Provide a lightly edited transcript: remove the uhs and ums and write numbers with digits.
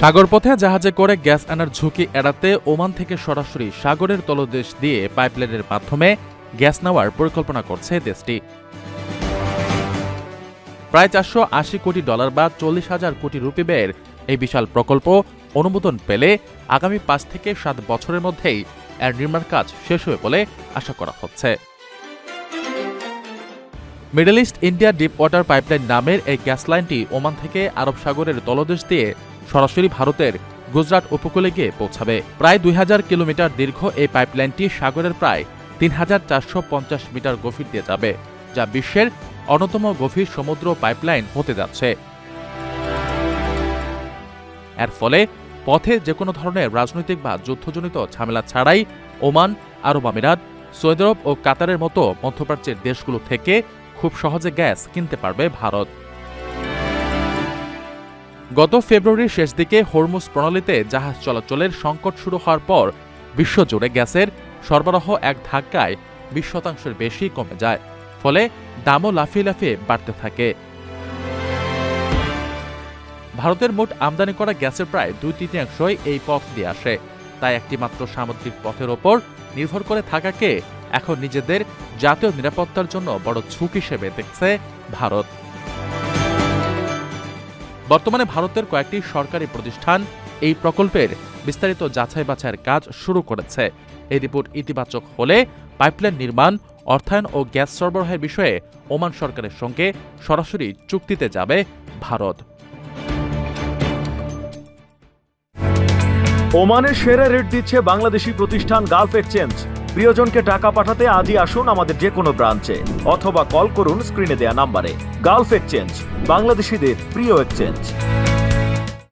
সাগরপথে জাহাজে করে গ্যাস আনার ঝুঁকি এড়াতে ওমান থেকে সরাসরি সাগরের তলদেশ দিয়ে পাইপলাইনের মাধ্যমে গ্যাস নেওয়ার পরিকল্পনা করছে দেশটি। প্রায় $480 কোটি বা 40,000 কোটি রুপি ব্যয়ের এই বিশাল প্রকল্প অনুমোদন পেলে আগামী 5 থেকে 7 বছরের মধ্যেই এর নির্মাণ কাজ শেষ হবে বলে আশা করা হচ্ছে। Middle east India deep water pipeline নামের এই গ্যাস লাইনটি ওমান থেকে আরব সাগরের তলদেশ দিয়ে সরাসরি ভারতের গুজরাট উপকূলে গিয়ে পৌঁছাবে। প্রায় 2000 কিলোমিটার দীর্ঘ এই পাইপলাইনটি সাগরের প্রায় 3450 মিটার গভীর দিয়ে যাবে, যা বিশ্বের অন্যতম গভীর সমুদ্র পাইপলাইন হতে যাচ্ছে। এর ফলে পথে যে কোনো ধরনের রাজনৈতিক বা যুদ্ধজনিত ঝামেলা ছাড়াই ওমান, আরব আমিরাত, সৌদি আরব ও কাতারের মতো মধ্যপ্রাচ্যের দেশগুলো থেকে খুব সহজে গ্যাস কিনতে পারবে ভারত। গত ফেব্রুয়ারির শেষ দিকে হরমুজ প্রণালীতে জাহাজ চলাচলের সংকট শুরু হওয়ার পর বিশ্বজুড়ে গ্যাসের সরবরাহ এক ধাক্কায় 20% বেশি কমে যায়, ফলে দামও লাফিয়ে লাফিয়ে বাড়তে থাকে। ভারতের মোট আমদানি করা গ্যাসের প্রায় 2/3 এই পথ দিয়ে আসে। তাই একটি মাত্র সামুদ্রিক পথের ওপর নির্ভর করে থাকাকে এখন নিজেদের জাতীয় নিরাপত্তার জন্য বড় ঝুঁকি হিসেবে দেখছে ভারত। বর্তমানে ভারতের কয়েকটি সরকারি প্রতিষ্ঠান এই প্রকল্পের বিস্তারিত যাচাই বাছাইয়ের কাজ শুরু করেছে। এই রিপোর্ট ইতিবাচক হলে পাইপলাইন নির্মাণ, অর্থায়ন ও গ্যাস সরবরাহের বিষয়ে ওমান সরকারের সঙ্গে সরাসরি চুক্তিতে যাবে ভারত। ওমানের সেরা রেট দিচ্ছে বাংলাদেশি প্রতিষ্ঠান গালফ এক্সচেঞ্জ। প্রিয়জনকে টাকা পাঠাতে আজই আসুন আমাদের যে কোনো ব্রাঞ্চে অথবা কল করুন স্ক্রিনে দেয়া নাম্বারে। গালফ এক্সচেঞ্জ, বাংলাদেশিদের প্রিয় এক্সচেঞ্জ।